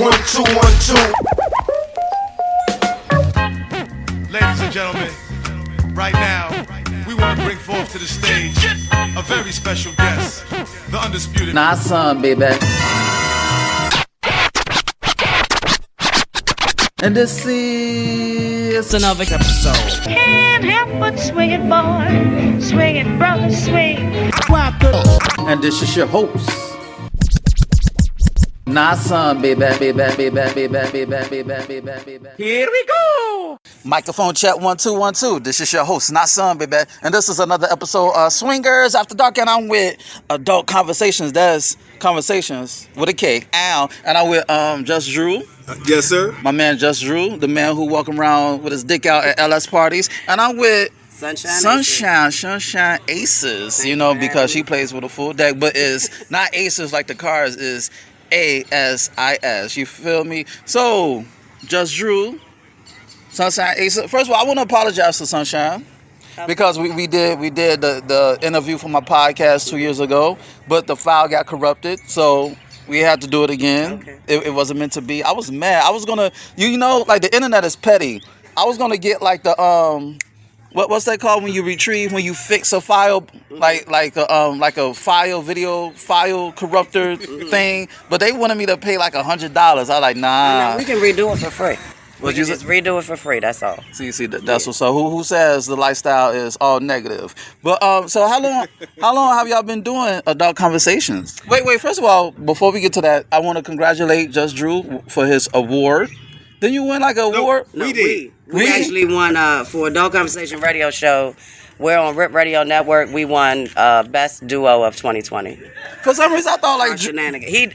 Ladies and gentlemen, right now, we want to bring forth to the stage a very special guest, the undisputed. Nah, son, baby. And this is another episode. Can't help but swing it, boy. Swing it, brother, swing. And this is your host. Nah, son, baby. Here we go. Microphone check 1 2 1 2. This is your host, Not Son, baby, and this is another episode of Swingers After Dark, and I'm with Adult Conversations. That's Conversations with a K. Ow. And I'm with Just Drew. Yes, sir. My man Just Drew, the man who walk around with his dick out at LS parties, and I'm with Sunshine Aces. You know, because she plays with a full deck, but is not Aces like the cars, is ASIS. You feel me? So, Just Drew, Sunshine Aces. First of all, I want to apologize to Sunshine because we did the interview for my podcast 2 years ago, but the file got corrupted, so we had to do it again. Okay. It wasn't meant to be. I was mad. I was gonna, you know, like the internet is petty. I was gonna get like the what's that called when you retrieve, when you fix a file, like a video file corrupter thing, but they wanted me to pay like $100. I was like, nah. No, we can redo it for free. We can just redo it for free. That's all. See, that's what's up. Who says the lifestyle is all negative? But so how long have y'all been doing Adult Conversations? Wait. First of all, before we get to that, I want to congratulate Just Drew for his award. Didn't you win like an award? No, we did. We actually won for Adult Conversation radio show. We're on Rip Radio Network. We won Best Duo of 2020. For some reason, I thought like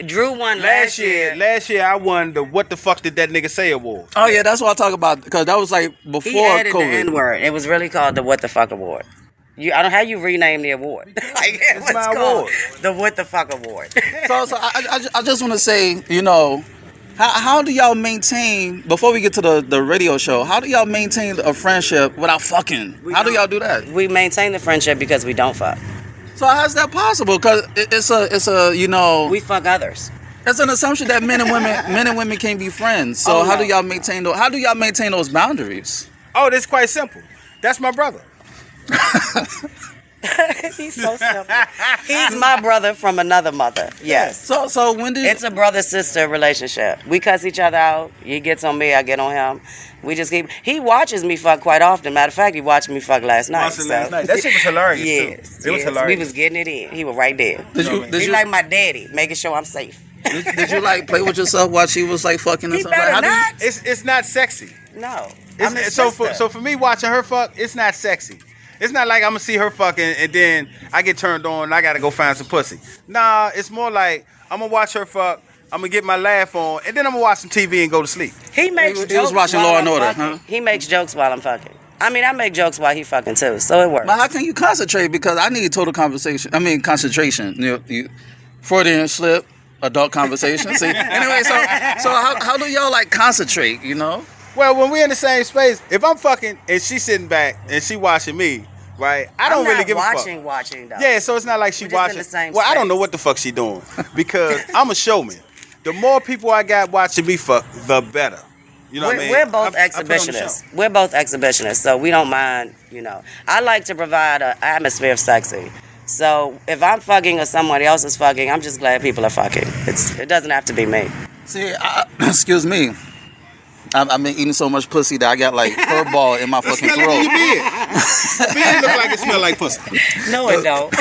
Drew won last year. Last year, I won the What the Fuck Did That Nigga Say award. Oh yeah, that's what I talk about, because that was like before he added COVID. The N-word. It was really called the What the Fuck Award. I don't how you rename the award. It's my award. The What the Fuck Award. So I just want to say, you know, how do y'all maintain, before we get to the radio show, how do y'all maintain a friendship without fucking? How do y'all do that? We maintain the friendship because we don't fuck. So how's that possible? Because it's a you know, we fuck others. It's an assumption that men and women can't be friends. So how do y'all maintain those boundaries? Oh, that's quite simple. That's my brother. He's so simple. He's my brother from another mother. Yes. So when did it's a brother-sister relationship. We cuss each other out. He gets on me, I get on him. We just keep. He watches me fuck quite often. Matter of fact, he watched me fuck last night. That shit was hilarious. Yes, too. It was hilarious. We was getting it in. He was right there. Did you like my daddy, making sure I'm safe. Did you like play with yourself while she was like fucking or something? Better not. It's not sexy. No. So for me watching her fuck, it's not sexy. It's not like I'm gonna see her fucking and then I get turned on and I gotta go find some pussy. Nah, it's more like I'm gonna watch her fuck, I'm gonna get my laugh on, and then I'm gonna watch some TV and go to sleep. He was watching Law and Order, huh? He makes jokes while I'm fucking. I mean, I make jokes while he fucking too, so it works. But how can you concentrate? Because I need total concentration. You Freudian slip, adult conversation. See, anyway, so how do y'all like concentrate? You know? Well, when we're in the same space, if I'm fucking and she's sitting back and she watching me, right? I don't really give a fuck. Watching though. Yeah, so it's not like she watching. In the same well, space. I don't know what the fuck she doing because I'm a showman. The more people I got watching me fuck, the better. You know what I mean? We're both exhibitionists. We're both exhibitionists, so we don't mind. You know, I like to provide an atmosphere of sexy. So if I'm fucking or somebody else is fucking, I'm just glad people are fucking. It doesn't have to be me. See, excuse me. I've been eating so much pussy that I got like fur ball in my fucking throat. Your beard look like it smell like pussy. No, it don't.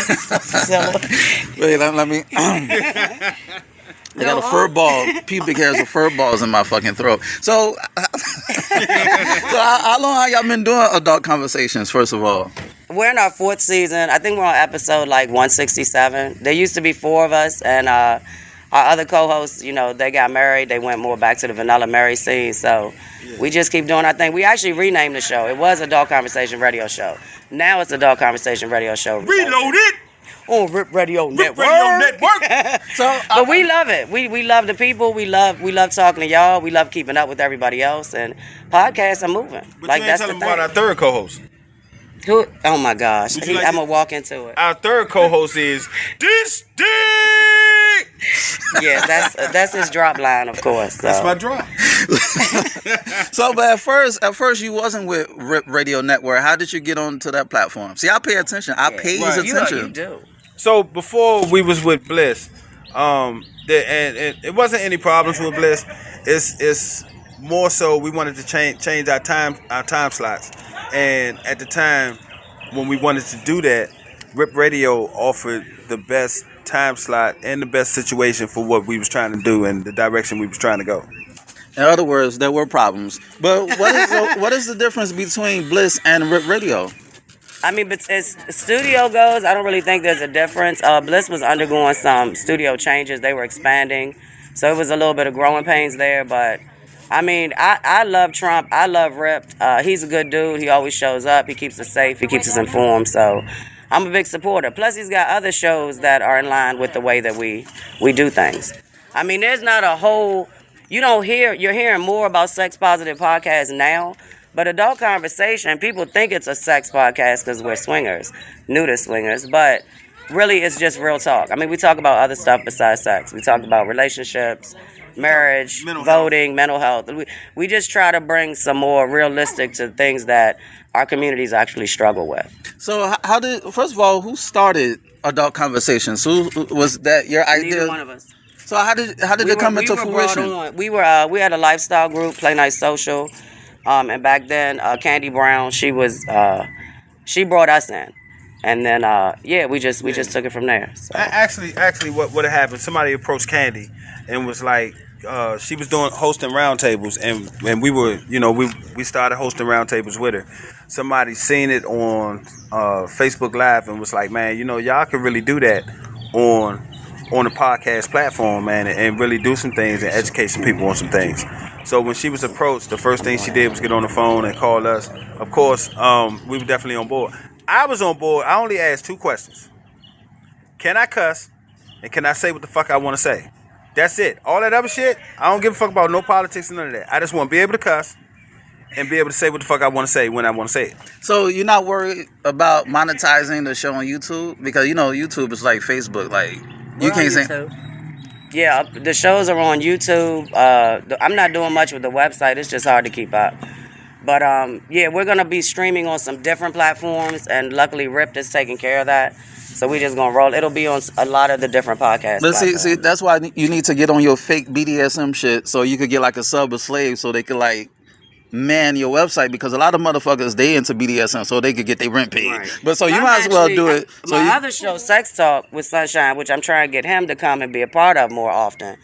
Wait, let me. I got a fur ball, pubic hairs of fur balls in my fucking throat. So how long have y'all been doing Adult Conversations, first of all? We're in our 4th season. I think we're on episode like 167. There used to be 4 of us, and our other co-hosts, you know, they got married. They went more back to the Vanilla Mary scene. So we just keep doing our thing. We actually renamed the show. It was Adult Conversation Radio Show. Now it's Adult Conversation Radio Show. Reloaded! On Rip Radio Network. But we love it. We love the people. We love talking to y'all. We love keeping up with everybody else. And podcasts are moving. But like you ain't that's telling the about thing. our third co-host. Who? Oh my gosh! I'm gonna walk into it. Our third co-host is this dick. Yeah, that's his drop line, of course. So. That's my drop. So, but at first you wasn't with Rip Radio Network. How did you get onto that platform? See, I pay attention. I pay Right. attention. You do. So before we was with Bliss, and it wasn't any problems with Bliss. It's more so we wanted to change our time slots, and at the time when we wanted to do that, Rip Radio offered the best time slot and the best situation for what we was trying to do and the direction we was trying to go. In other words, there were problems. But what is the difference between Bliss and Rip Radio? I mean, but as studio goes, I don't really think there's a difference. Bliss was undergoing some studio changes. They were expanding. So it was a little bit of growing pains there. But, I mean, I love Trump. I love Rip. He's a good dude. He always shows up. He keeps us safe. He keeps us informed. So I'm a big supporter. Plus, he's got other shows that are in line with the way that we do things. I mean, there's not a whole... you're hearing more about sex positive podcasts now, but Adult Konversation, people think it's a sex podcast because we're swingers, nudist swingers, but really it's just real talk. I mean, we talk about other stuff besides sex. We talk about relationships, marriage, voting, mental health. We just try to bring some more realistic to things that our communities actually struggle with. So first of all, who started Adult Conversations? Who was that your idea? Neither one of us. So how did it come into fruition? We had a lifestyle group, Play Nice Social, and back then Candy Brown, she brought us in, and then we just took it from there. So. Actually, what had happened? Somebody approached Candy and was like, she was hosting roundtables, and we were, we started hosting roundtables with her. Somebody seen it on Facebook Live and was like, man, y'all could really do that on the podcast platform, man, and really do some things and educate some people on some things. So when she was approached, the first thing she did was get on the phone and call us. Of course, we were definitely on board. I was on board. I only asked 2 questions. Can I cuss? And can I say what the fuck I want to say? That's it. All that other shit, I don't give a fuck about no politics and none of that. I just want to be able to cuss and be able to say what the fuck I want to say when I want to say it. So you're not worried about monetizing the show on YouTube? Because, YouTube is like Facebook, like... You can't say. Yeah, the shows are on YouTube. I'm not doing much with the website. It's just hard to keep up. But we're gonna be streaming on some different platforms, and luckily Rip is taking care of that. So we just gonna roll. It'll be on a lot of the different podcasts. But see, that's why you need to get on your fake BDSM shit, so you could get like a sub or slave, so they could like man your website, because a lot of motherfuckers, they into BDSM so they could get their rent paid. Right. But so you might as well do it. So my other show, Sex Talk with Sunshine, which I'm trying to get him to come and be a part of more often.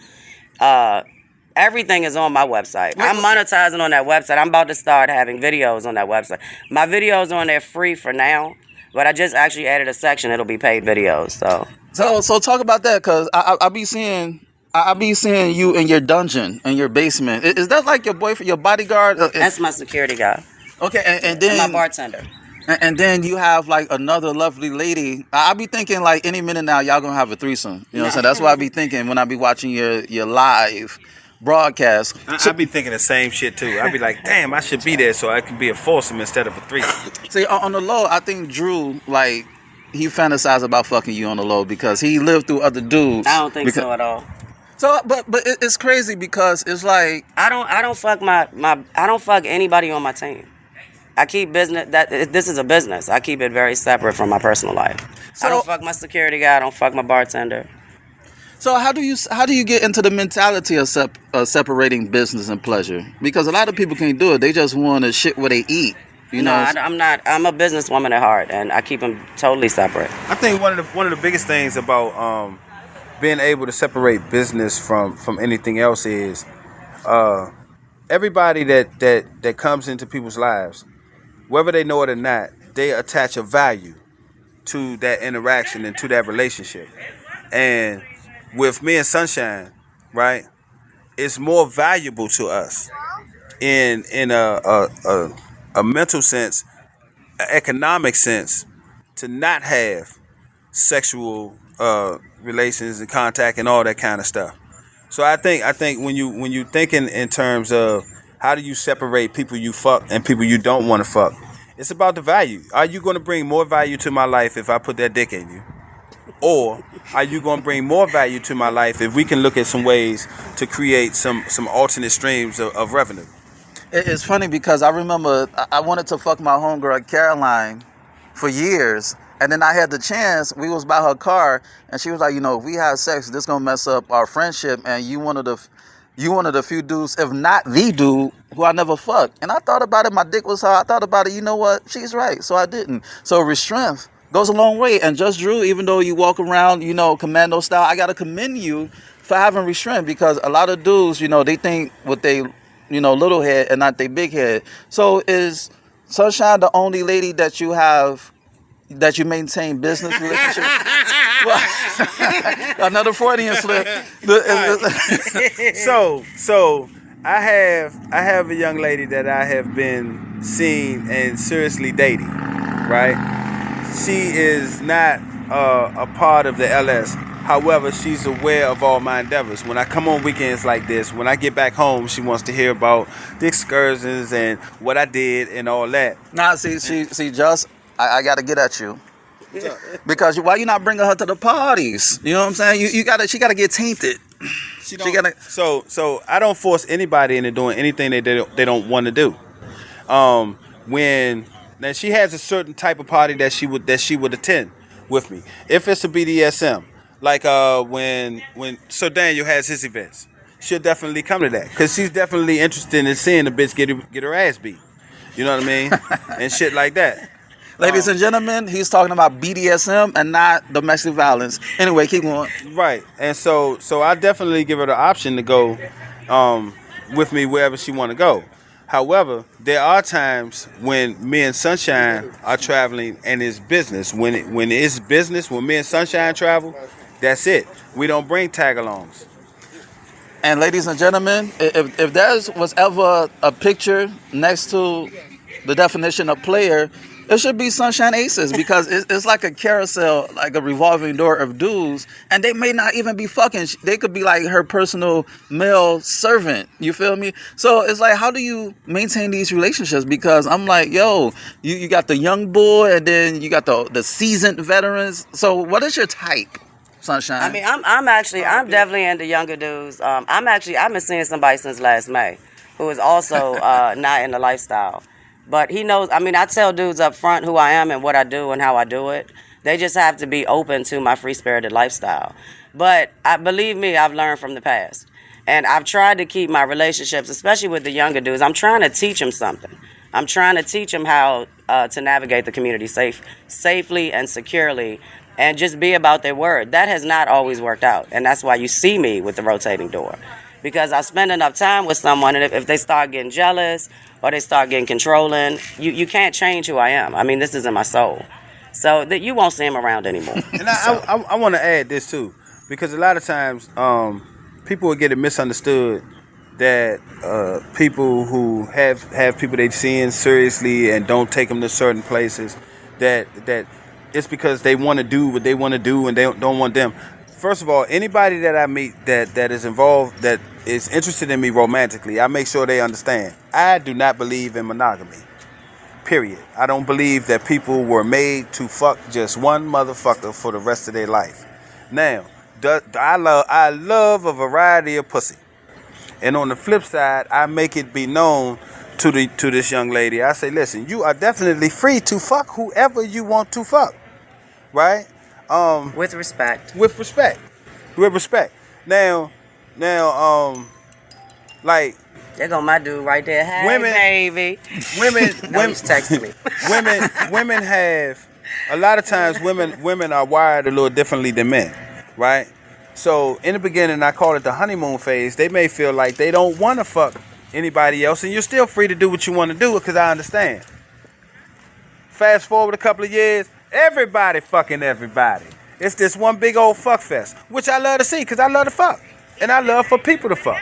Everything is on my website. I'm monetizing on that website. I'm about to start having videos on that website. My videos on there free for now, but I just actually added a section. It'll be paid videos. So talk about that, because I be seeing you in your dungeon, in your basement. Is that like your boyfriend, your bodyguard? That's my security guy. Okay, and then my bartender. And then you have like another lovely lady. I be thinking like any minute now y'all gonna have a threesome. You know what I'm saying? That's what I be thinking when I be watching your live broadcast. I be thinking the same shit too. I be like, damn, I should be there so I can be a foursome instead of a threesome. See, on the low, I think Drew, like, he fantasized about fucking you on the low because he lived through other dudes. I don't think so at all. So, but it's crazy because it's like I don't fuck I don't fuck anybody on my team. I keep this is a business. I keep it very separate from my personal life. So, I don't fuck my security guy. I don't fuck my bartender. So how do you get into the mentality of separating business and pleasure? Because a lot of people can't do it. They just want to shit where they eat. You know, I'm not. I'm a businesswoman at heart, and I keep them totally separate. I think one of the biggest things about being able to separate business from anything else is everybody that comes into people's lives, whether they know it or not, they attach a value to that interaction and to that relationship. And with me and Sunshine, right, it's more valuable to us in a mental sense, an economic sense, to not have sexual relations and contact and all that kind of stuff. So I think when you thinking in terms of how do you separate people you fuck and people you don't want to fuck, it's about the value. Are you going to bring more value to my life if I put that dick in you? or are you going to bring more value to my life if we can look at some ways to create some alternate streams of revenue? It's funny because I remember I wanted to fuck my homegirl Caroline for years, and then I had the chance. We was by her car, and she was like, if we have sex, this gonna mess up our friendship. And you one of the few dudes, if not the dude, who I never fucked. And I thought about it. My dick was hard. I thought about it. You know what? She's right. So I didn't. So restraint goes a long way. And Just Drew, even though you walk around, commando style, I gotta commend you for having restraint, because a lot of dudes, they think what they little head and not they big head. So is Sunshine the only lady that you have that you maintain business relationships? Another Freudian slip. So I have a young lady that I have been seeing and seriously dating, right? She is not a part of the LS. However, she's aware of all my endeavors. When I come on weekends like this, when I get back home, she wants to hear about the excursions and what I did and all that. Nah, see, Just, I got to get at you. Because why you not bringing her to the parties? You know what I'm saying? She got to get tainted. So I don't force anybody into doing anything they don't want to do. Now she has a certain type of party that she would attend with me. If it's a BDSM. Like when Sir Daniel has his events, she'll definitely come to that because she's definitely interested in seeing the bitch get her ass beat. You know what I mean? And shit like that. Ladies and gentlemen, he's talking about BDSM and not domestic violence. Anyway, keep going. Right, and so I definitely give her the option to go with me wherever she want to go. However, there are times when me and Sunshine are traveling and it's business. When it's business, when me and Sunshine travel, that's it. We don't bring tag-alongs. And ladies and gentlemen, if there was ever a picture next to the definition of player, it should be Sunshine Aces, because it's like a carousel, like a revolving door of dudes, and they may not even be fucking. They could be like her personal male servant. You feel me? So it's like, how do you maintain these relationships? Because I'm like, yo, you got the young boy, and then you got the seasoned veterans. So what is your type, Sunshine? I mean, I'm definitely into younger dudes. I've been seeing somebody since last May, who is also not in the lifestyle. But he knows, I tell dudes up front who I am and what I do and how I do it. They just have to be open to my free-spirited lifestyle. But believe me, I've learned from the past. And I've tried to keep my relationships, especially with the younger dudes, I'm trying to teach them something. I'm trying to teach them how to navigate the community safely and securely, and just be about their word. That has not always worked out. And that's why you see me with the rotating door. Because I spend enough time with someone, and if they start getting jealous or they start getting controlling, you can't change who I am. This is in my soul. So that you won't see him around anymore. And I want to add this too, because a lot of times people will get it misunderstood that people who have people they seeing seriously and don't take them to certain places, that it's because they want to do what they want to do and they don't want them. First of all, anybody that I meet that is involved, that is interested in me romantically, I make sure they understand. I do not believe in monogamy. Period. I don't believe that people were made to fuck just one motherfucker for the rest of their life. Now, I love a variety of pussy. And on the flip side, I make it be known to this young lady. I say, listen, you are definitely free to fuck whoever you want to fuck. Right? With respect. With respect. Now, like, there go my dude right there. Hey, women, baby. Women's texting me. women have, a lot of times women are wired a little differently than men, right? So in the beginning, I call it the honeymoon phase. They may feel like they don't want to fuck anybody else, and you're still free to do what you want to do, because I understand. Fast forward a couple of years, everybody fucking everybody. It's this one big old fuck fest, which I love to see, because I love to fuck. And I love for people to fuck.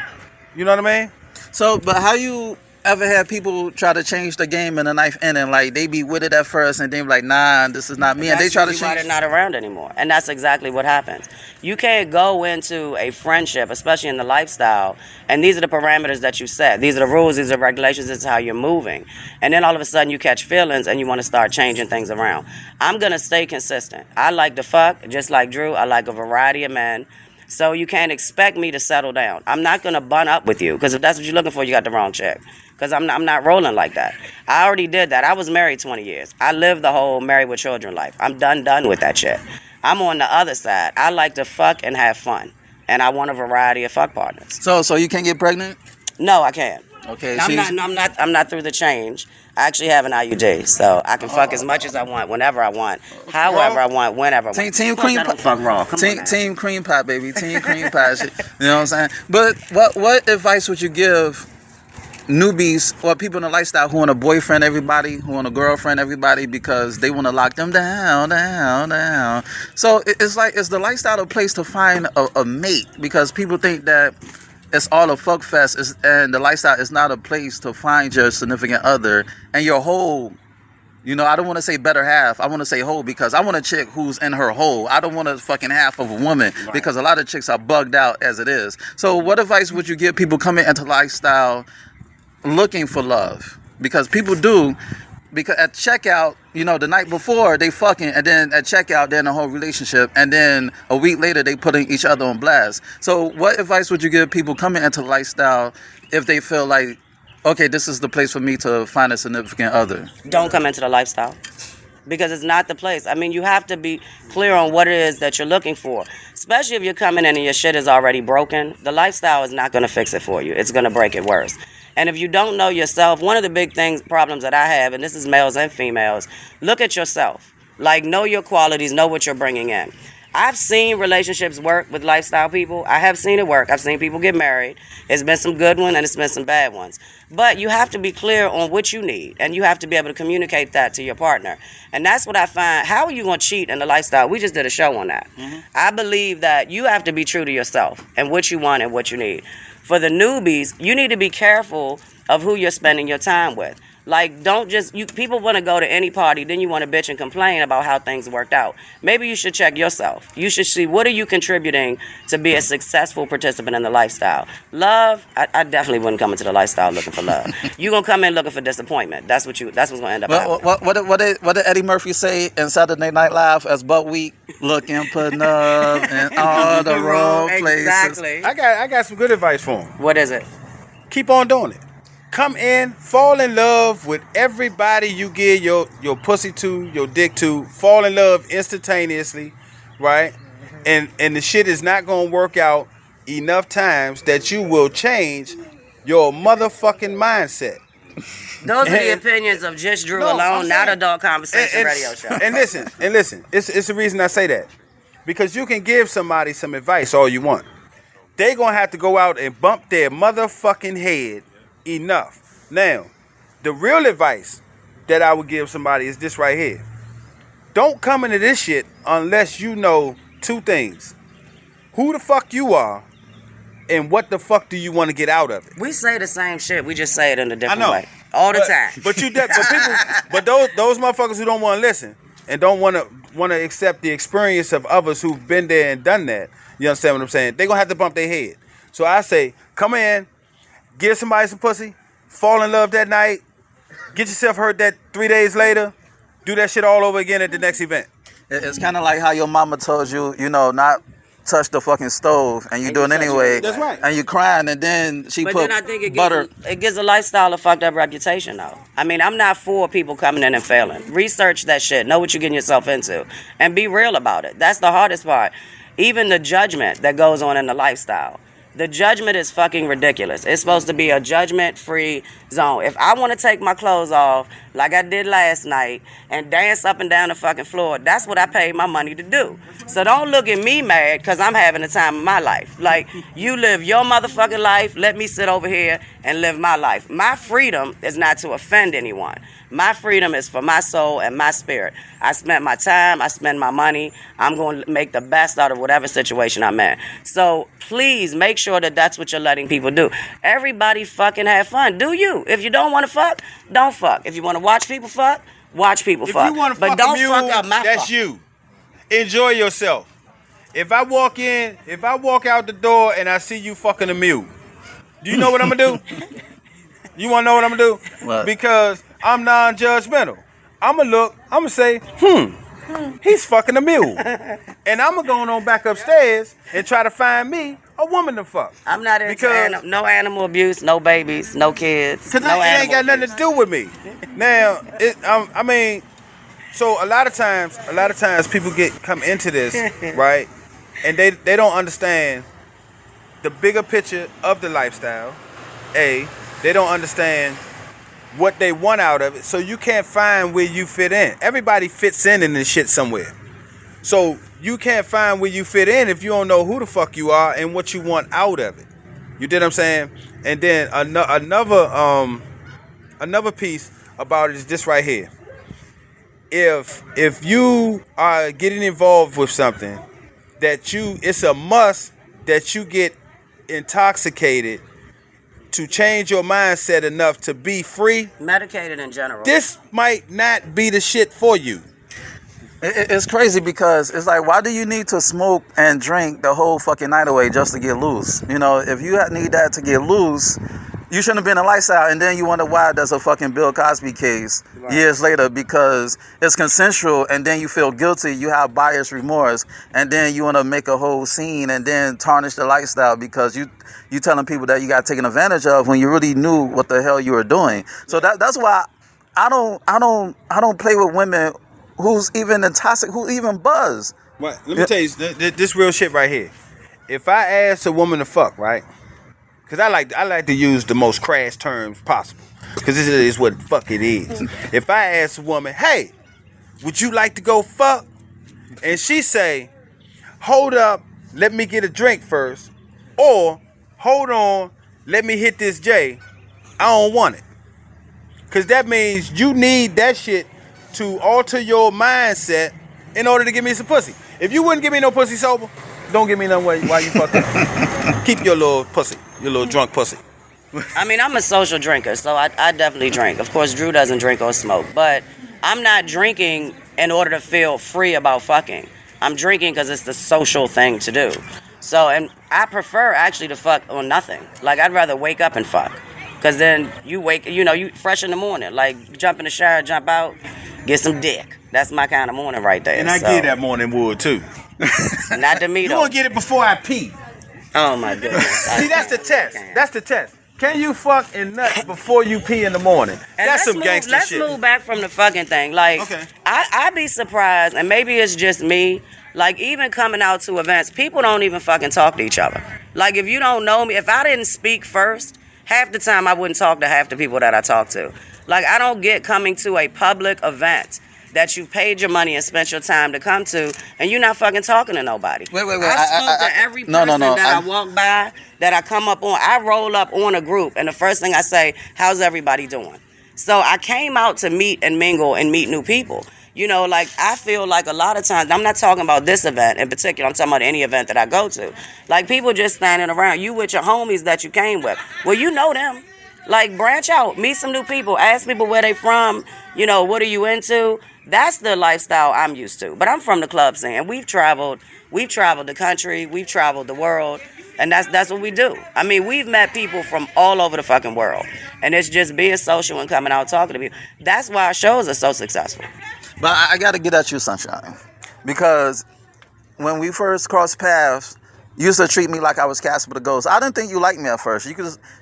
You know what I mean? So, but how you ever had people try to change the game in the ninth inning? Like they be with it at first, and then be like, nah, this is not me, and they try to That's why change. they're not around anymore, and that's exactly what happens. You can't go into a friendship, especially in the lifestyle, and these are the parameters that you set. These are the rules. These are regulations. This is how you're moving, and then all of a sudden you catch feelings and you want to start changing things around. I'm gonna stay consistent. I like to fuck, just like Drew. I like a variety of men. So you can't expect me to settle down. I'm not going to bun up with you, because if that's what you're looking for, you got the wrong chick. Because I'm not rolling like that. I already did that. I was married 20 years. I lived the whole married with children life. I'm done with that shit. I'm on the other side. I like to fuck and have fun. And I want a variety of fuck partners. So you can't get pregnant? No, I can't. Okay. I'm not through the change. I actually have an IUD, so I can fuck as much as I want, whenever I want, however I want, whenever I want. Team cream pie. Fuck raw. Come on now. Team cream pie, baby. Team cream pie. Shit. You know what I'm saying? But what advice would you give newbies or people in the lifestyle who want a boyfriend, everybody, who want a girlfriend, everybody, because they want to lock them down? So it's like, is the lifestyle a place to find a mate? Because people think that it's all a fuck fest, and the lifestyle is not a place to find your significant other and your whole. You know, I don't want to say better half. I want to say whole, because I want a chick who's in her whole. I don't want a fucking half of a woman, because a lot of chicks are bugged out as it is. So what advice would you give people coming into lifestyle looking for love? Because people do. Because at checkout, you know, the night before they fucking, and then at checkout they're in a whole relationship, and then a week later they putting each other on blast. So what advice would you give people coming into lifestyle if they feel like, okay, this is the place for me to find a significant other? Don't come into the lifestyle, because it's not the place. I mean, you have to be clear on what it is that you're looking for, especially if you're coming in and your shit is already broken. The lifestyle is not going to fix it for you. It's going to break it worse. And if you don't know yourself, one of the big problems that I have, and this is males and females, look at yourself. Like, know your qualities, know what you're bringing in. I've seen relationships work with lifestyle people. I have seen it work. I've seen people get married. It's been some good ones and it's been some bad ones. But you have to be clear on what you need, and you have to be able to communicate that to your partner. And that's what I find. How are you going to cheat in the lifestyle? We just did a show on that. Mm-hmm. I believe that you have to be true to yourself and what you want and what you need. For the newbies, you need to be careful of who you're spending your time with. Like, don't just, people want to go to any party, then you want to bitch and complain about how things worked out. Maybe you should check yourself. You should see, what are you contributing to be a successful participant in the lifestyle? Love, I definitely wouldn't come into the lifestyle looking for love. You're going to come in looking for disappointment. That's what's going to end up happening. What did Eddie Murphy say in Saturday Night Live as Butt Week? Looking for love in all the wrong places. Exactly. I got some good advice for him. What is it? Keep on doing it. Come in, fall in love with everybody you give your pussy to, your dick to. Fall in love instantaneously, right? And the shit is not gonna work out enough times that you will change your motherfucking mindset. Those are the opinions of Just Drew alone, not a dog conversation radio show. And listen, it's the reason I say that. Because you can give somebody some advice all you want. They gonna have to go out and bump their motherfucking head enough. Now, the real advice that I would give somebody is this right here. Don't come into this shit unless you know two things. Who the fuck you are, and what the fuck do you want to get out of it? We say the same shit. We just say it in a different way. All the time. But those motherfuckers who don't want to listen and don't want to accept the experience of others who've been there and done that, you understand what I'm saying? They're going to have to bump their head. So I say, come in, give somebody some pussy, fall in love that night, get yourself hurt that 3 days later, do that shit all over again at the next event. It's kind of like how your mama told you, not touch the fucking stove, and you do it anyway. That's right. And you crying, and then she put then I think butter. It gives a lifestyle a fucked up reputation, though. I mean, I'm not for people coming in and failing. Research that shit. Know what you're getting yourself into. And be real about it. That's the hardest part. Even the judgment that goes on in the lifestyle. The judgment is fucking ridiculous. It's supposed to be a judgment-free zone. If I want to take my clothes off, like I did last night, and dance up and down the fucking floor, that's what I paid my money to do. So don't look at me mad because I'm having the time of my life. Like, you live your motherfucking life, let me sit over here and live my life. My freedom is not to offend anyone. My freedom is for my soul and my spirit. I spent my time, I spend my money. I'm going to make the best out of whatever situation I'm in. So please make sure that that's what you're letting people do. Everybody fucking have fun. Do you? If you don't want to fuck, don't fuck. If you want to watch people fuck, watch people fuck. If you want to but fuck don't a mule, fuck up my that's fuck. you. Enjoy yourself. If I walk out the door and I see you fucking a mule, do you know what I'm gonna do? You wanna know what I'm gonna do? What? Because I'm non-judgmental. I'm gonna say, he's fucking a mule. And I'm gonna go on back upstairs and try to find me a woman to fuck. I'm not into no animal abuse, no babies, no kids. Cause no it ain't got nothing to do with me. Now, I mean, so a lot of times people come into this, right? And they don't understand the bigger picture of the lifestyle. They don't understand what they want out of it. So you can't find where you fit in. Everybody fits in this shit somewhere. So you can't find where you fit in if you don't know who the fuck you are and what you want out of it. You did what I'm saying? And then another piece about it is this right here. If you are getting involved with something it's a must that you get intoxicated to change your mindset enough to be free. Medicated in general. This might not be the shit for you. It's crazy because it's like, why do you need to smoke and drink the whole fucking night away just to get loose? You know, if you need that to get loose, you shouldn't have been a lifestyle. And then you wonder why there's a fucking Bill Cosby case years later, because it's consensual, and then you feel guilty, you have buyer's remorse, and then you want to make a whole scene and then tarnish the lifestyle because you telling people that you got taken advantage of when you really knew what the hell you were doing. So that's why I don't play with women who's even intoxicated, who even buzz. Well, let me tell you this real shit right here. If I ask a woman to fuck, right? Because I like to use the most crass terms possible. Because this is what fuck it is. If I ask a woman, hey, would you like to go fuck? And she say, hold up, let me get a drink first. Or, hold on, let me hit this J. I don't want it. Because that means you need that shit to alter your mindset in order to give me some pussy. If you wouldn't give me no pussy sober, don't give me none while you fucking keep your little pussy, your little drunk pussy. I mean, I'm a social drinker, so I definitely drink. Of course, Drew doesn't drink or smoke, but I'm not drinking in order to feel free about fucking. I'm drinking because it's the social thing to do. So, and I prefer actually to fuck on nothing. Like, I'd rather wake up and fuck. Because then you fresh in the morning. Like, jump in the shower, jump out, get some dick. That's my kind of morning right there. And I get that morning wood, too. Not to me, You though. want to get it before I pee. Oh, my goodness. See, that's the test. That's the test. Can you fuck and nut before you pee in the morning? And That's some gangster shit. Let's move back from the fucking thing. Like, Okay. I'd be surprised, and maybe it's just me, like, even coming out to events, people don't even fucking talk to each other. Like, if you don't know me, if I didn't speak first, half the time I wouldn't talk to half the people that I talk to. Like, I don't get coming to a public event that you paid your money and spent your time to come to, and you're not fucking talking to nobody. Wait. I spoke to every person that I walk by, that I come up on. I roll up on a group, and the first thing I say, how's everybody doing? So I came out to meet and mingle and meet new people. You know, like, I feel like a lot of times, I'm not talking about this event in particular, I'm talking about any event that I go to. Like, people just standing around, you with your homies that you came with. Well, you know them. Like, branch out, meet some new people, ask people where they from, you know, what are you into? That's the lifestyle I'm used to. But I'm from the club scene, and we've traveled the country, we've traveled the world, and that's what we do. I mean, we've met people from all over the fucking world, and it's just being social and coming out talking to people. That's why our shows are so successful. But I got to get at you, Sunshine, because when we first crossed paths, you used to treat me like I was Casper the Ghost. I didn't think you liked me at first. You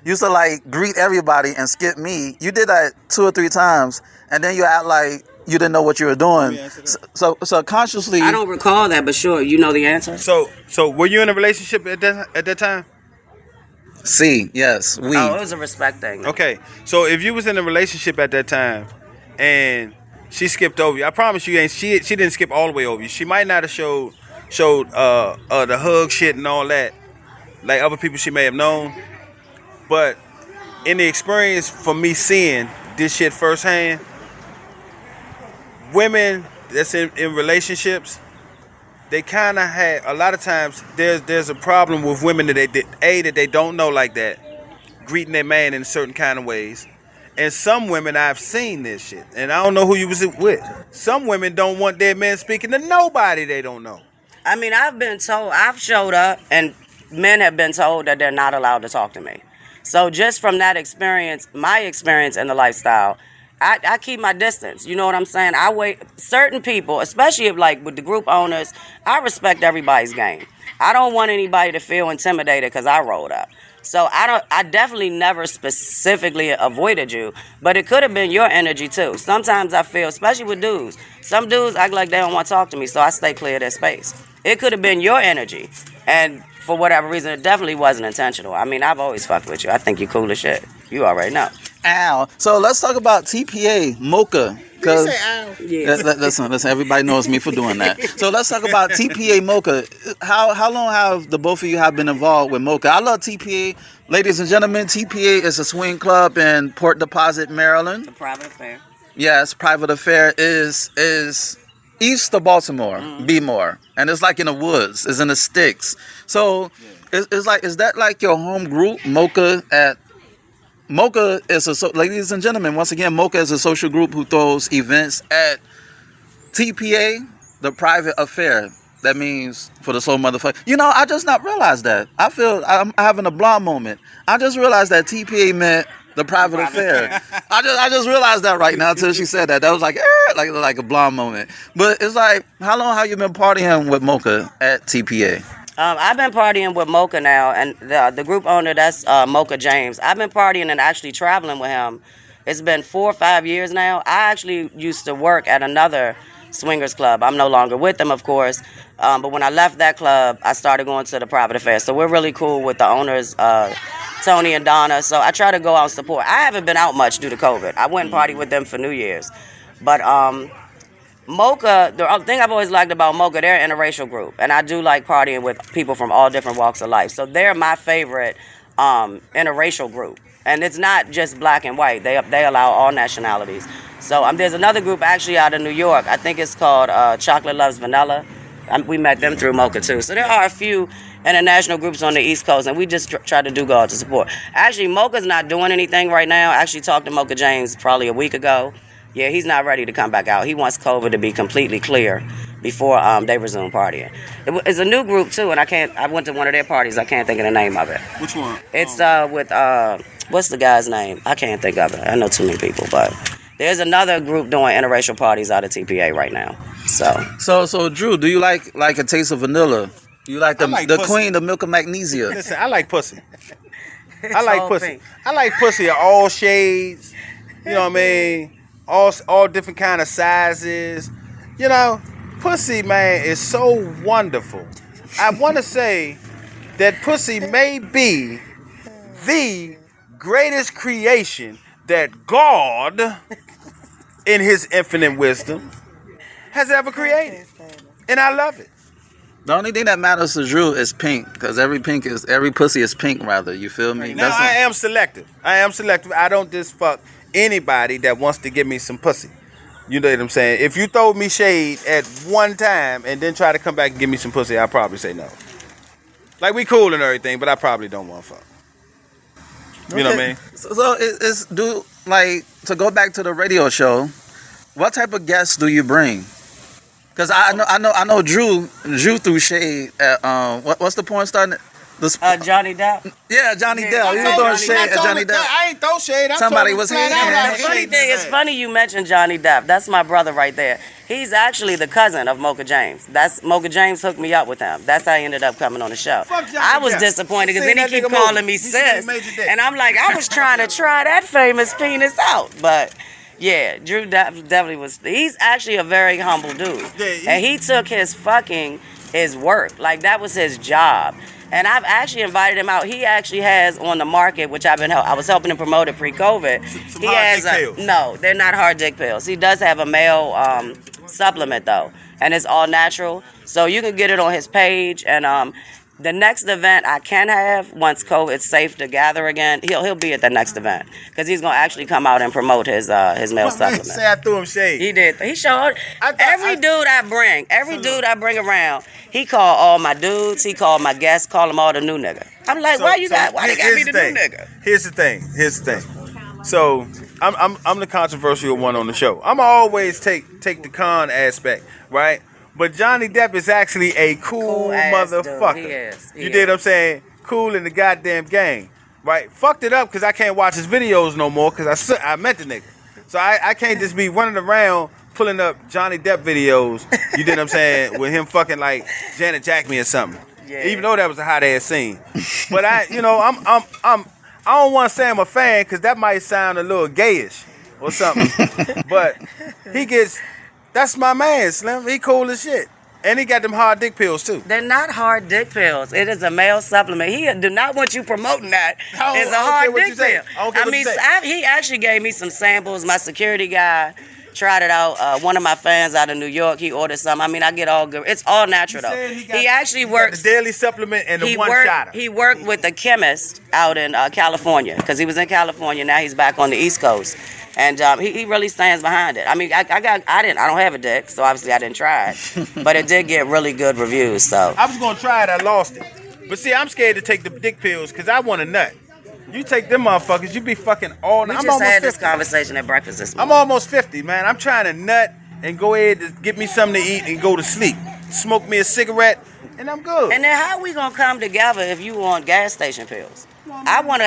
used to like greet everybody and skip me. You did that 2 or 3 times, and then you act like you didn't know what you were doing. So consciously. I don't recall that, but sure, you know the answer. So were you in a relationship at that time? See, yes, we. Oh, it was a respect thing. Okay, so if you was in a relationship at that time, and she skipped over you, I promise you, she didn't skip all the way over you. She might not have showed the hug shit and all that, like other people she may have known, but in the experience for me seeing this shit firsthand, women that's in relationships, they kind of had, a lot of times there's a problem with women that that they don't know like that, greeting their man in certain kind of ways. And some women, I've seen this shit, and I don't know who you was with. Some women don't want their men speaking to nobody they don't know. I mean, I've been told, I've showed up and men have been told that they're not allowed to talk to me. So just from that experience, my experience in the lifestyle, I keep my distance. You know what I'm saying? I wait. Certain people, especially if like with the group owners, I respect everybody's game. I don't want anybody to feel intimidated because I rolled up. So I definitely never specifically avoided you, but it could have been your energy too. Sometimes I feel, especially with dudes, some dudes act like they don't want to talk to me, so I stay clear of their space. It could have been your energy, and for whatever reason, it definitely wasn't intentional. I mean, I've always fucked with you. I think you cool as shit. You already know. Ow. So let's talk about TPA Mocha. Cause Yeah. listen, everybody knows me for doing that. So let's talk about TPA Mocha. How long have the both of you have been involved with Mocha? I love TPA. Ladies and gentlemen, TPA is a swing club in Port Deposit, Maryland. The private affair. Yes, private affair is east of Baltimore, Bmore, and it's like in the woods, it's in the sticks. So it's like, is that like your home group, Mocha? Mocha is ladies and gentlemen, once again, Mocha is a social group who throws events at TPA, the private affair. That means for the soul motherfucker. You know, I just not realized that. I feel I'm having a blonde moment. I just realized that TPA meant the private affair. I just realized that right now until she said that. That was like like a blonde moment. But it's like, how long have you been partying with Mocha at TPA? I've been partying with Mocha now, and the group owner, that's Mocha James. I've been partying and actually traveling with him. It's been 4 or 5 years now. I actually used to work at another swingers club. I'm no longer with them, of course. But when I left that club, I started going to the private affair. So we're really cool with the owners, Tony and Donna. So I try to go out and support. I haven't been out much due to COVID. I went and partied with them for New Year's. But Mocha, the thing I've always liked about Mocha, they're an interracial group. And I do like partying with people from all different walks of life. So they're my favorite interracial group. And it's not just black and white. They allow all nationalities. So there's another group actually out of New York. I think it's called Chocolate Loves Vanilla. We met them through Mocha too. So there are a few international groups on the East Coast, and we just try to do God to support. Actually, Mocha's not doing anything right now. I actually talked to Mocha James probably a week ago. Yeah, he's not ready to come back out. He wants COVID to be completely clear before they resume partying. It's a new group too, and I went to one of their parties. I can't think of the name of it. Which one? It's with what's the guy's name? I can't think of it. I know too many people, but there's another group doing interracial parties out of TPA right now. So Drew, do you like a taste of vanilla? You like the pussy. queen, the milk of magnesia? Listen, I like pussy. I like pussy. Pink. I like pussy of all shades. You know what I mean? All different kind of sizes. You know, pussy, man, is so wonderful. I want to say that pussy may be the greatest creation that God, in his infinite wisdom, has ever created. And I love it. The only thing that matters to Drew is pink, because every pussy is pink, rather. You feel me? Now, I am selective. I don't just fuck anybody that wants to give me some pussy. You know what I'm saying? If you throw me shade at one time and then try to come back and give me some pussy, I'll probably say no. Like, we cool and everything, but I probably don't want to fuck. You know what I mean? So to go back to the radio show, what type of guests do you bring? Because I know Drew threw shade at what's the porn star? Johnny Depp. Yeah, Johnny Depp. You throwing shade at Johnny Depp. I ain't throw shade. Somebody was hating. It's funny you mentioned Johnny Depp. That's my brother right there. He's actually the cousin of Mocha James. Mocha James hooked me up with him. That's how he ended up coming on the show. I was disappointed because then he keep calling me sis, and I'm like, I was trying to try that famous penis out, but. Yeah, Drew definitely was. He's actually a very humble dude. And he took his fucking his work. Like, that was his job. And I've actually invited him out. He actually has on the market, which I was helping him promote it pre-COVID. He has no, they're not hard dick pills. He does have a male supplement though, and it's all natural. So you can get it on his page, and The next event I can have, once COVID's safe to gather again, he'll be at the next event because he's gonna actually come out and promote his male supplement. Say I threw him shade. He did. He showed every dude I bring around. He called all my dudes. He called my guests. Call them all the new nigga. I'm like, why they got me the new nigga? Here's the thing. So I'm the controversial one on the show. I'm always take the con aspect, right? But Johnny Depp is actually a cool motherfucker. Dude. He is. You dig what I'm saying? Cool in the goddamn game, right? Fucked it up because I can't watch his videos no more because I met the nigga. So I can't just be running around pulling up Johnny Depp videos. You dig what I'm saying? With him fucking like Janet Jack me or something. Yeah. Even though that was a hot ass scene. But I don't want to say I'm a fan because that might sound a little gayish or something. But that's my man, Slim. He cool as shit. And he got them hard dick pills, too. They're not hard dick pills. It is a male supplement. He do not want you promoting that. It's a hard dick pill. He actually gave me some samples. My security guy tried it out. One of my fans out of New York, he ordered some. I mean, I get all good. It's all natural, though. He actually works. The daily supplement and the one-shotter. He worked with a chemist out in California because he was in California. Now he's back on the East Coast. And he really stands behind it. I mean, I don't have a dick, so obviously I didn't try it. But it did get really good reviews, so. I was going to try it, I lost it. But see, I'm scared to take the dick pills because I want a nut. You take them motherfuckers, you be fucking all night. We just had this conversation at breakfast this morning. I'm almost 50, man. I'm trying to nut and go ahead to get me something to eat and go to sleep. Smoke me a cigarette, and I'm good. And then how we going to come together if you want gas station pills? I want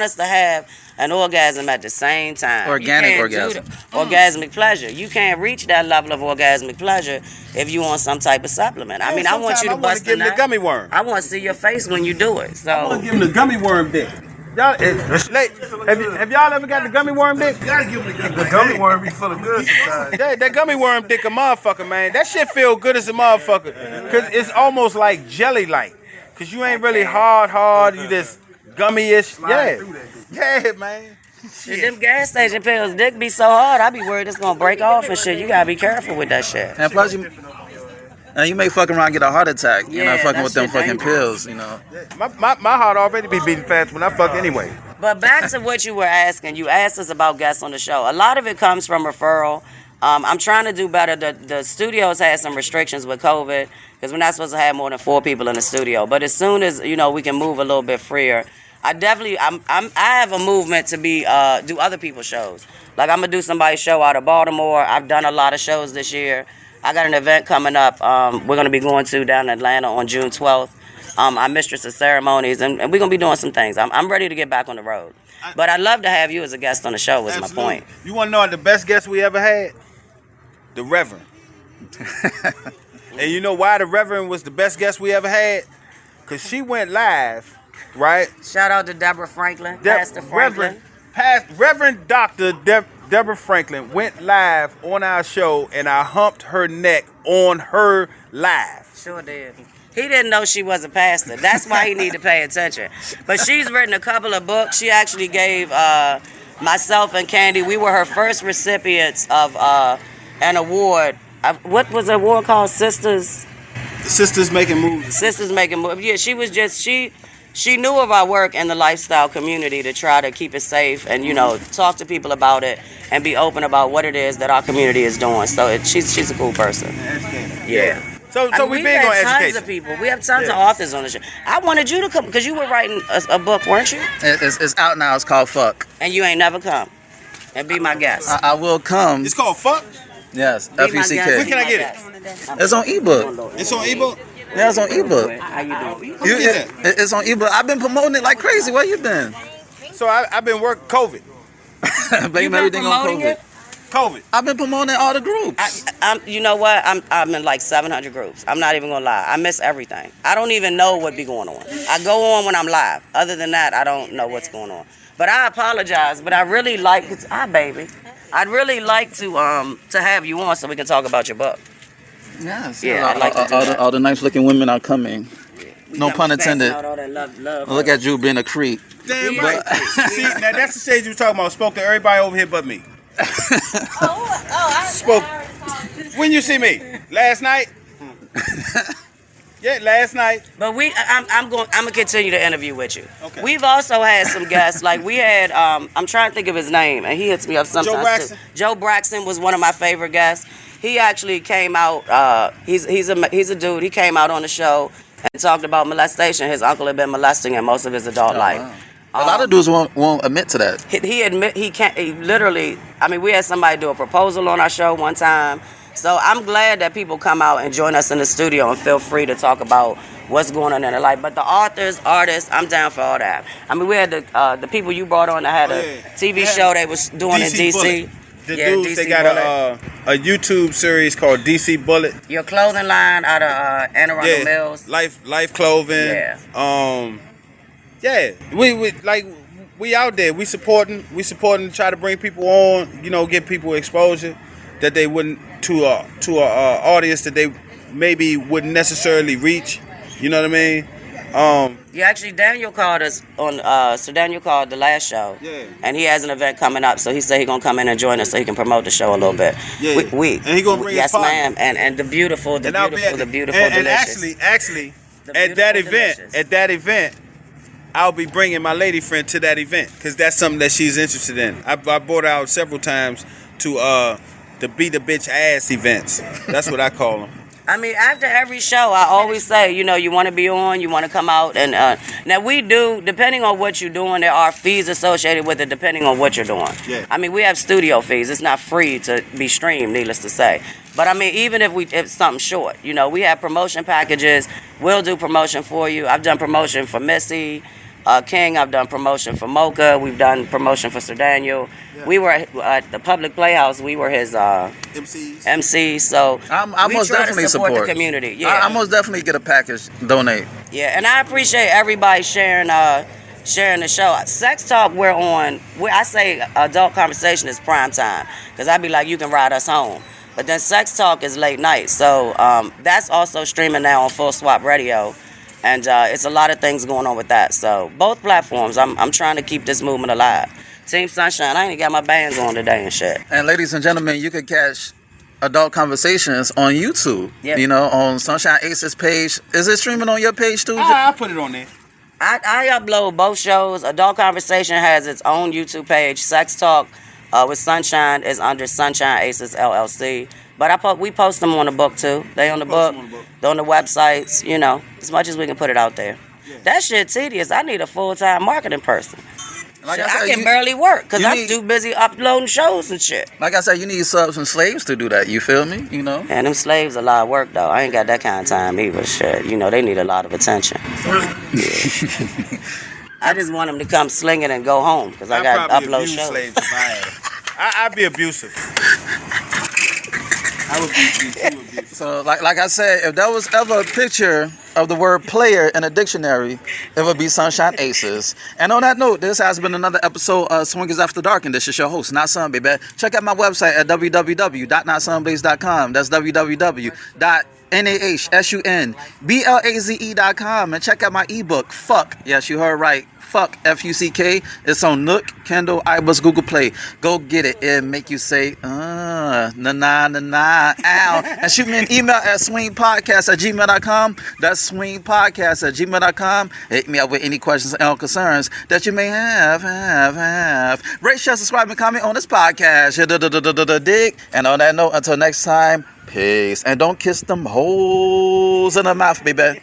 us to have an orgasm at the same time. Organic orgasm. Orgasmic pleasure. You can't reach that level of orgasmic pleasure if you want some type of supplement. I mean, I want you to bust give him the gummy worm. I want to see your face when you do it. So I want to give him the gummy worm dick. Y'all, have y'all ever got the gummy worm dick? You gotta give him the gummy worm be full of good sometimes. That gummy worm dick a motherfucker, man. That shit feel good as a motherfucker. Cause it's almost like jelly-like. Cause you ain't really hard. You just gummy-ish. Yeah, man. Shit. Them gas station pills, dick be so hard, I be worried it's gonna break off and shit. You gotta be careful with that shit. And plus, you may fuck around and get a heart attack. You know, fucking with them fucking pills. You know. My heart already be beating fast when I fuck anyway. But back to what you were asking. You asked us about guests on the show. A lot of it comes from referral. I'm trying to do better. The studios had some restrictions with COVID because we're not supposed to have more than 4 people in the studio. But as soon as we can move a little bit freer. I have a movement to do other people's shows. Like I'm gonna do somebody's show out of Baltimore. I've done a lot of shows this year. I got an event coming up. We're gonna be going to down in Atlanta on June 12th. I'm mistress of ceremonies, and we're gonna be doing some things. I'm ready to get back on the road. But I'd love to have you as a guest on the show. Was my point. You want to know the best guest we ever had? The Reverend. And you know why the Reverend was the best guest we ever had? Cause she went live. Right. Shout out to Deborah Franklin, Pastor Franklin. Reverend Dr. Deborah Franklin went live on our show, and I humped her neck on her live. Sure did. He didn't know she was a pastor. That's why he needed to pay attention. But she's written a couple of books. She actually gave myself and Candy, we were her first recipients of an award. What was the award called? Sisters Making Movies. Sisters Making Movies. Yeah, she was just, She knew of our work in the lifestyle community to try to keep it safe and, talk to people about it and be open about what it is that our community is doing. So she's a cool person. Yeah. So we big on education. Tons of people. We have tons of authors on the show. I wanted you to come because you were writing a book, weren't you? It's out now. It's called Fuck. And you ain't never come and be my guest. I will come. It's called Fuck? Yes. F-U-C-K. Where can I get it? It's on ebook. It's on ebook? Yeah, it's on ebook. How you doing? It's on ebook. I've been promoting it like crazy. Where you been? So I've been working COVID. Blame everything on COVID. COVID. I've been promoting all the groups. You know what? I'm in like 700 groups. I'm not even gonna lie. I miss everything. I don't even know what be going on. I go on when I'm live. Other than that, I don't know what's going on. But I apologize. But I really like baby. I'd really like to have you on so we can talk about your book. Yes. Yeah, I'd like to do that. All the nice-looking women are coming. No pun intended. All that love. Look at you being a creep. Damn right. See, now that's the shade you were talking about. Spoke to everybody over here but me. I spoke. When you see me? Last night? Yeah, last night. But I'm gonna continue to interview with you. Okay. We've also had some guests. Like we had, I'm trying to think of his name, and he hits me up sometimes. Joe Braxton? Too. Joe Braxton was one of my favorite guests. He actually came out. He's a dude. He came out on the show and talked about molestation. His uncle had been molesting him most of his adult life. Wow. A lot of dudes won't admit to that. He can't. He literally. I mean, we had somebody do a proposal on our show one time. So I'm glad that people come out and join us in the studio and feel free to talk about what's going on in their life. But the authors, artists, I'm down for all that. I mean, we had the people you brought on that had a TV show they was doing in DC. Bullet. The dudes, they got a YouTube series called DC Bullet. Your clothing line out of Anne Arundel Mills. Life clothing. Yeah. Yeah. We out there. We supporting, try to bring people on, give people exposure that they wouldn't to a audience that they maybe wouldn't necessarily reach. You know what I mean? Yeah, actually, Daniel called us on. So Daniel called the last show. Yeah. And he has an event coming up, so he said he's gonna come in and join us so he can promote the show a little bit. Yeah. And he gonna bring his partner. Yes, ma'am. And the beautiful, delicious. And actually, at that event, I'll be bringing my lady friend to that event because that's something that she's interested in. I brought her out several times to the beat a bitch ass events. That's what I call them. I mean, after every show, I always say, you want to be on, you want to come out. And now we do, depending on what you're doing, there are fees associated with it depending on what you're doing. Yeah. I mean, we have studio fees. It's not free to be streamed, needless to say. But I mean, even if something short, we have promotion packages. We'll do promotion for you. I've done promotion for Missy. King, I've done promotion for Mocha. We've done promotion for Sir Daniel. Yeah. We were at the Public Playhouse. We were his MCs. So I most definitely support the community. Yeah, I most definitely get a package, donate. Yeah, and I appreciate everybody sharing the show. Sex Talk, we're on. I say adult conversation is prime time because I'd be like, you can ride us home. But then Sex Talk is late night, so that's also streaming now on Full Swap Radio. And it's a lot of things going on with that. So both platforms, I'm trying to keep this movement alive. Team Sunshine, I ain't got my bands on today and shit. And ladies and gentlemen, you can catch Adult Conversations on YouTube. Yep. On Sunshine Aces page. Is it streaming on your page too? I put it on there. I upload both shows. Adult Conversation has its own YouTube page. Sex Talk with Sunshine is under Sunshine Aces LLC. But we post them on the book too. They on the book. They're on the websites. As much as we can put it out there. Yeah. That shit tedious. I need a full-time marketing person. Like I can barely work because I'm too busy uploading shows and shit. Like I said, you need subs and slaves to do that. You feel me? And them slaves a lot of work though. I ain't got that kind of time either. Shit, they need a lot of attention. Yeah. I just want them to come slinging and go home because I got to upload shows. Slaves if I had. I'd be abusive. I would be too abusive. So, like I said, if there was ever a picture of the word player in a dictionary, it would be Sunshine Aces. And on that note, this has been another episode of Swingers After Dark, and this is your host, Not Sun, baby. Check out my website at www.notsunblaze.com. That's www.nahsunblaze.com. And check out my ebook, Fuck. Yes, you heard right. Fuck, F-U-C-K. It's on Nook, Kindle, iBooks, Google Play. Go get it. It'll make you say, ow. And shoot me an email at swingpodcast@gmail.com. That's swingpodcast@gmail.com. Hit me up with any questions and concerns that you may have. Rate, share, subscribe, and comment on this podcast. Dig. And on that note, until next time, peace. And don't kiss them holes in the mouth, baby.